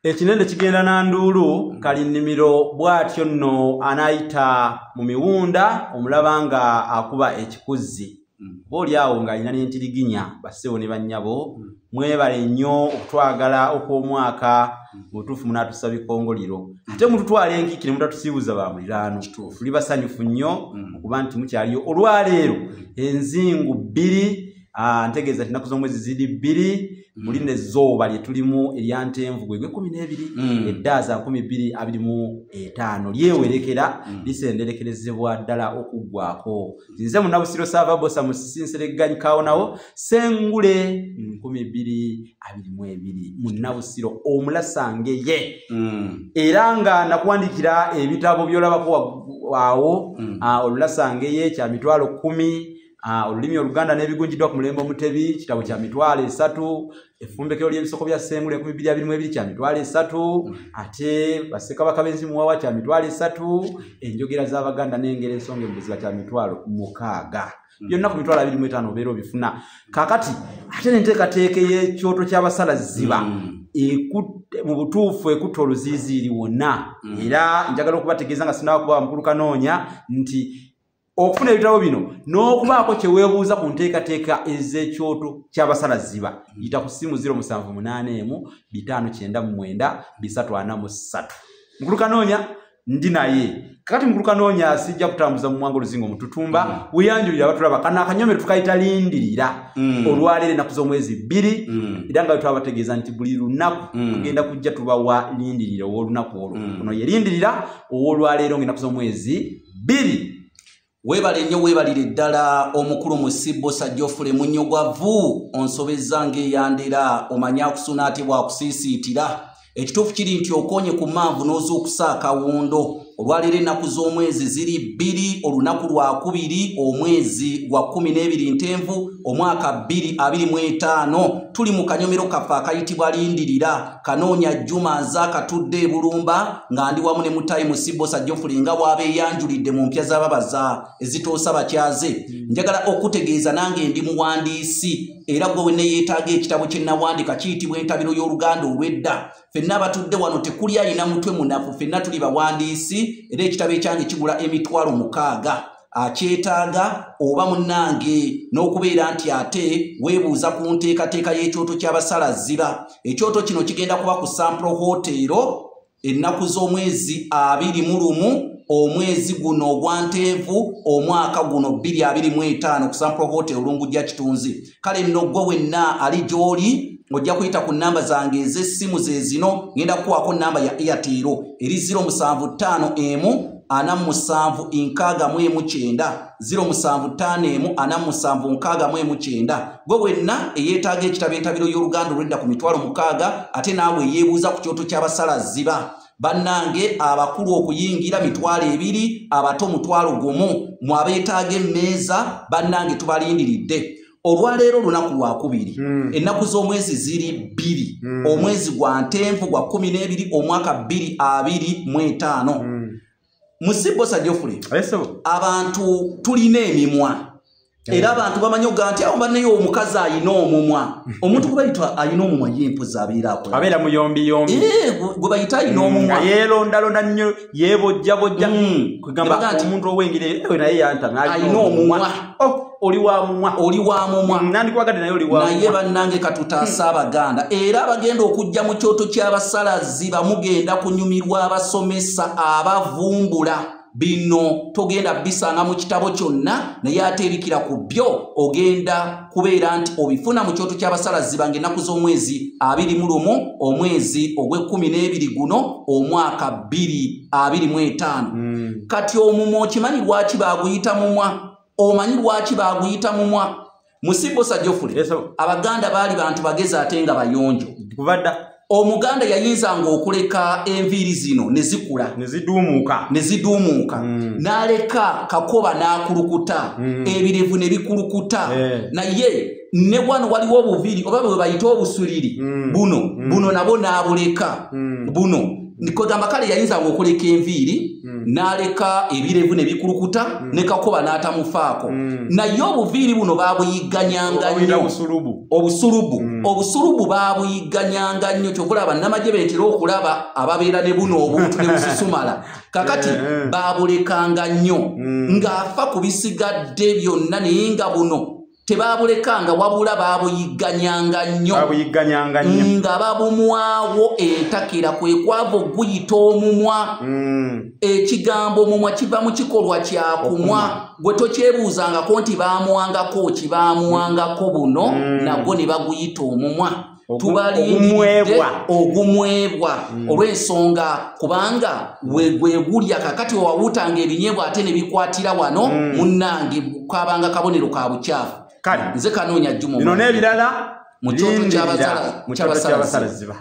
Ekinende kigenda na ndulu kali nnimiro bwatyo nno anayita mu miwunda omulabanga akuba ekikuzi. Boli awo nga alina n'entiriginya basewo ne bannyabo mwebale nnyo okutwagala okw'omwaka mutuufu munaatusa bikongoliro ate mututwala enkiki ne mutatusiibuza ba muliraano tuli basanyufu nnyo okuba nti mukyaliyo olwaleero enzingu 2 ntegeeza ati ennaku z'omwezi ziri 2 muli n'ezzooba lye tulimu eryantenvu gwe 12 eddaaza 2025 lyewerekera lisenderekerezebwa ddala okuggwako. Nze Munnabusiro Saava Bosa Musinseregganyi Kaawonawo Sengule 2022 Munnabusiro omulasange ye era nga nakuwandikira ebitabo by'olabako awo olulasange ye kya mitwalo 10 olulimi Oluganda n'ebigunjiddwa ku mulembe Omutebi kitabo kya mitwalo 3 effumbekero ly'ebisoko bya Sengule 2022 kya mitwalo 3 ate Bassekabaka b'enzimu wawa kya mitwalo 3 enjogera z'Abaganda n'engero ensonga embuziba kya mitwalo 6 byonna ku mitwalo 25 obeera obifuna. Kakati ate n'enteekateeka y'ekyoto ky'Abasalaziba mu butuufu ekutta oluziiziiri wonna era njagala okubategeeza nga sinaba kuba mukulu Kanoonya nti okufuna ebitabo bino n'okubaako kye weebuuza ku nteekateeka ez'ekyoto ky'Abasalaziba yita ku ssimu 0781-599-343. Mukulu Kanoonya ndi naye kakati mukulu Kanoonya sijja kutambuza mu mwango luzingo mututumba wiyanjulira abatulaba kana akanyomero tukayita lindirira olwaleero ennaku z'omwezi 2 era nga twabategeeza nti buli lunaku tugenda kujja tubawa lindirira ow'olunaku olwo ono ye lindirira ow'olwaleero ng'ennaku z'omwezi 2. Webale nnyo webalire ddala omukulu Musibbosa Geoffrey Munyogwavu onsobezza ng'eyandera omanya akusuna ate bwakusiisiitira. Ekituufu kiri nti okonye ku manvu n'ozuukusa akawundo. Olwaleero ennaku z'omwezi ziri 2 olunaku lwa 2 omwezi gwa 12 Ntenvu omwaka 2025 tuli mu kanyomero kaffe akayitibwa lindirira. Kanoonya Juma Nzaakatudde e Bulumba nga ndi wamu ne Mutayi Musibbosa Geoffrey nga bw'abeeyanjulidde mu mpya z'ababaza ezitoosa bakyaze. Njagala okutegeeza nange ndi muwandiisi era gwe wenna yeetaaga ekitabo kye nnawandika kiyitibwa entabiro y'Oluganda olw'edda. Ffenna abatudde wano tekuli ayina mutwe munafu, ffenna tuli bawandiisi era ekitabo ekyange kigula emitwalo 6. Akyetaaga oba munnange n'okubeera nti ate weebuuza ku nteekateeka y'ekyoto ky'Abasalaziba. Ekyoto kino kigenda kuba ku Sampro Hotel ennaku z'omwezi 21 omwezi guno ogwa Ntenvu omwaka guno 2025 ku Sampro Hotel Olungujja Kitunzi. Kale nno gwe wenna ali gy'oli ojja kuyita ku namba zange ez'essimu ze zino ngenda kukuwaako namba ya Airtel eri 0754769 0754769 gwe wenna eyeetaaga ekitabo entabiro y'Oluganda olw'edda ku mitwalo 6 ate naawe yeebuuza ku kyoto ky'Abasalaziba. Bannange abakulu okuyingira mitwalo 2 abato mutwalo 1 mwabeetaaga emmeeza bannange tubalindiridde. Olwaleero lunaku lwa 2 ennaku z'omwezi ziri 2 omwezi gwa Ntenvu gwa 12 omwaka 2025 Musibbosa Geoffrey abantu tulina emimwa era abantu bamanyi oga nti awo banneyo omukazi ayina omumwa omuntu gwe bayita ayina omumwa y'empozi abeera muyombi gwe bayita ayina omumwa yeelondalonda nnyo yeebojjabojja kugamba omuntu ow'engeri naye yantama ayina omumwa oli wa mumwa nandikwagadde naye oli wa naye bannange katutaasa Abaganda era abagenda okujja mu kyoto ky'Abasalaziba mugenda kunyumirwa abasomesa abavumbula bino togenda bisanga mu kitabo kyonna naye ate ebikira ku byo ogenda kubeera nti obifuna mu kyoto ky'Abasalaziba ng'ennaku z'omwezi 21 omwezi ogw'e12 guno omwaka 2025 kati omumwa okimanyi lwaki baaguyita mumwa omanyi lwaki baaguyita mumwa Musibbosa Geoffrey Abaganda baali bantu bagezi ate nga bayonjo kubadda Omuganda yayinzanga okuleka enviiri zino ne zikula ne ziduumuuka n'aleka kakoba n'akulukuta ebirevu ne bikulukuta naye ne wano waliwo obuviiri oba bwe bayita obusuliri buno nabo n'abuleka buno nikogamba kale yayinzanga okuleka enviiri n'aleka ebirevu ne bikulukuta ne Kakoba n'atamufaako naye obuviiri buno baabuyigganyanga nnyo obusulubu baabuyigganyanga nnyo kyovula bannamagye beetera okulaba ababeera ne buno obuntu ne bususumala kakati baabulekanga nnyo ng'afa ku bisigadde byonna naye nga buno tebabulekanga wabula baabuyigganyanga nnyo nga babumwawo entakera kwe kwava okuguyita omumwa ekigambo omumwa kiva mu kikolwa kyakumwa gwe tokyebuuzangako nti baamuwangako kibaamuwangako buno nagwo ne baguyita omumwa tubalindiridde ogumwebwa olw'ensonga kubanga gwe gulya kakati wawutanga ebinyeebwa ate ne bikwatira wano munnange kabanga kabonero ka bukyafu nze kanoonya jjumo bino n'ebirala mu kyoto ky'abasalaziba